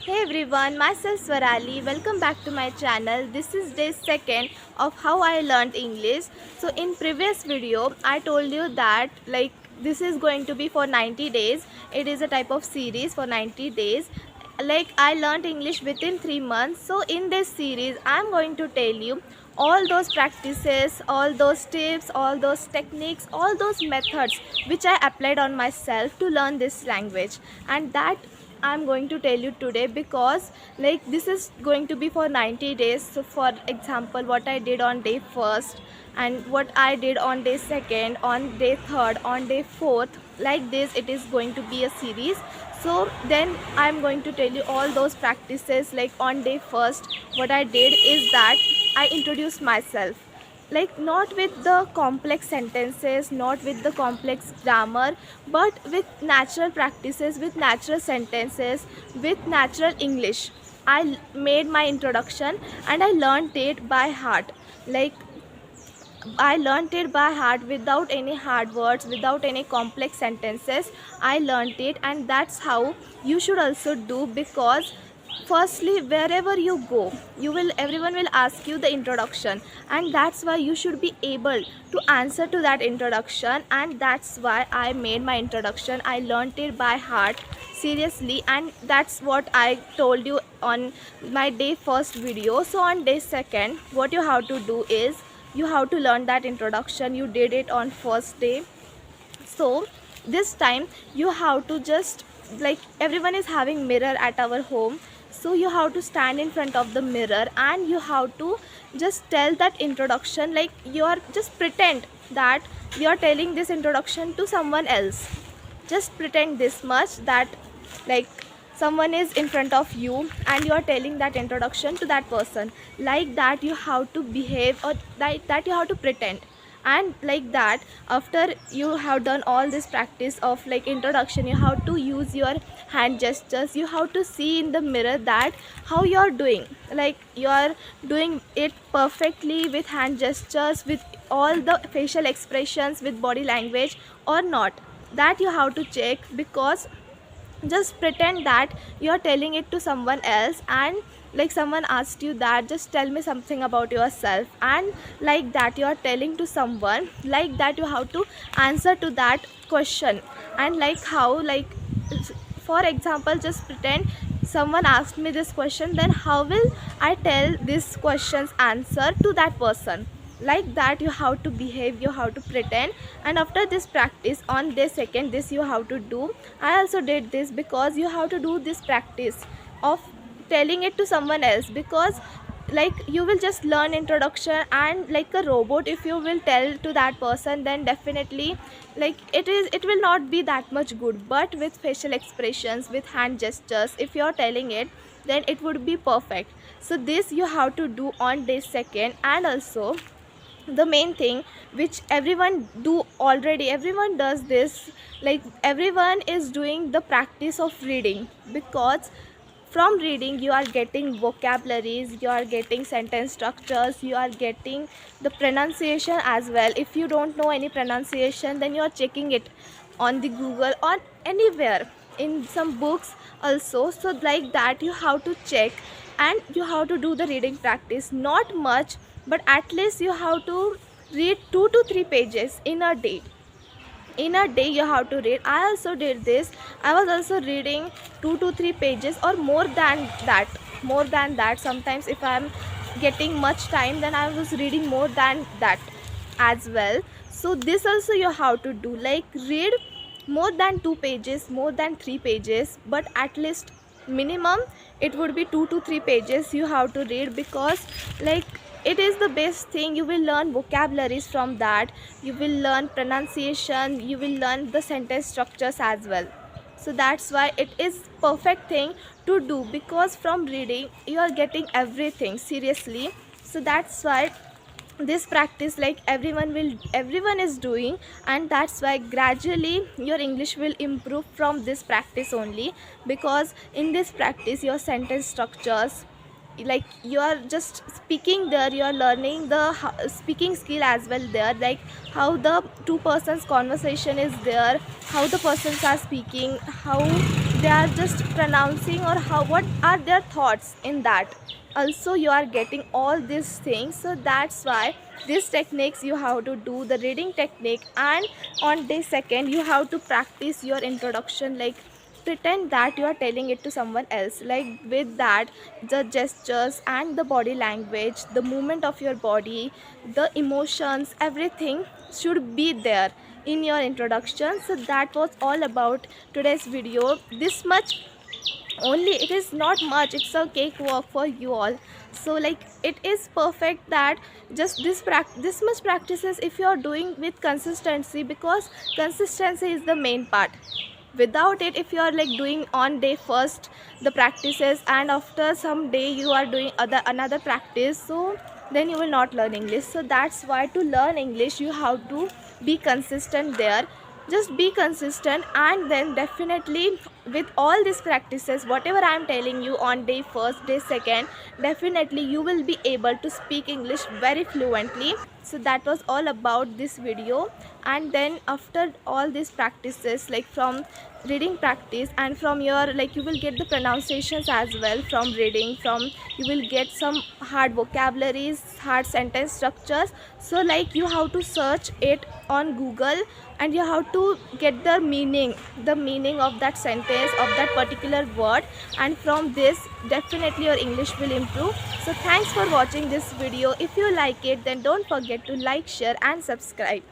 Hey everyone, myself Swarali. Welcome back to my channel. This is day second of how I learned English. So in previous video, I told you that this is going to be for 90 days. It is a type of series for 90 days. I learned English within 3 months. So in this series, I'm going to tell you all those practices, all those tips, all those techniques, all those methods which I applied on myself to learn this language, and that I'm going to tell you today because this is going to be for 90 days. So for example, what I did on day first and what I did on day second, on day third, on day fourth, like this it is going to be a series. So then I'm going to tell you all those practices. Like on day first, what I did is that I introduced myself, not with the complex sentences, not with the complex grammar, but with natural practices, with natural sentences, with natural English. Made my introduction and I learned it by heart. like I learned it by heart without any hard words, without any complex sentences. I learned it, and that's how you should also do. Because firstly, wherever you go, everyone will ask you the introduction, and that's why you should be able to answer to that introduction. And that's why I made my introduction. I learned it by heart, seriously, and that's what I told you on my day first video. So on day second, what you have to do is you have to learn that introduction. You did it on first day. So this time you have to just, everyone is having mirror at our home, so you have to stand in front of the mirror and you have to just tell that introduction. Like, you are just pretend that you are telling this introduction to someone else. Just pretend this much, that like someone is in front of you and you are telling that introduction to that person. Like that you have to behave, or that you have to pretend. And like that, after you have done all this practice of introduction, you have to use your hand gestures. You have to see in the mirror that how you are doing, like you are doing it perfectly with hand gestures, with all the facial expressions, with body language or not. That you have to check. Because just pretend that you're telling it to someone else, and someone asked you that just tell me something about yourself, and like that you are telling to someone. Like that you have to answer to that question. And for example, just pretend someone asked me this question, then how will I tell this question's answer to that person. Like that you have to behave, you have to pretend. And after this practice, on day second, this you have to do. I also did this because you have to do this practice of telling it to someone else. Because you will just learn introduction, and like a robot, if you will tell to that person, then definitely it will not be that much good. But with facial expressions, with hand gestures, if you are telling it, then it would be perfect. So this you have to do on day second. And also, the main thing which everyone do already, everyone does this, everyone is doing the practice of reading. Because from reading you are getting vocabularies, you are getting sentence structures, you are getting the pronunciation as well. If you don't know any pronunciation, then you are checking it on the Google or anywhere, in some books also. So like that you have to check, and you have to do the reading practice. Not much, but at least you have to read 2 to 3 pages in a day. In a day you have to read. I also did this. I was also reading 2 to 3 pages, or more than that. More than that, sometimes if I am getting much time, then I was reading more than that as well. So this also you have to do, read more than 2 pages, more than 3 pages, but at least minimum it would be 2 to 3 pages you have to read. Because it is the best thing. You will learn vocabularies from that, you will learn pronunciation, you will learn the sentence structures as well. So that's why it is perfect thing to do. Because from reading you are getting everything, seriously. So that's why this practice, everyone is doing. And that's why gradually your English will improve from this practice only. Because in this practice, your sentence structures, you are just speaking there, you are learning the speaking skill as well there. Like how the two persons conversation is there, how the persons are speaking, how they are just pronouncing or how, what are their thoughts in that. Also you are getting all these things, so that's why these techniques you have to do the reading technique. And on day second you have to practice your introduction, like pretend that you are telling it to someone else. Like with that, the gestures and the body language, the movement of your body, the emotions, everything should be there in your introduction. So that was all about today's video. This much only, it is not much, it's a cakewalk for you all. So like it is perfect that just this much practices if you are doing with consistency, because consistency is the main part. Without it, if you are like doing on day first the practices and after some day you are doing another practice, so then you will not learn English. So that's why to learn English you have to be consistent there. Just be consistent, and then definitely with all these practices, whatever I am telling you on day first, day second, definitely you will be able to speak English very fluently. So that was all about this video. And then after all these practices, like from reading practice and from your, like you will get the pronunciations as well from reading, from you will get some hard vocabularies, hard sentence structures. So like you have to search it on Google, and you have to get the meaning of that sentence, of that particular word, and from this definitely your English will improve. So thanks for watching this video. If you like it, then don't forget to like, share and subscribe.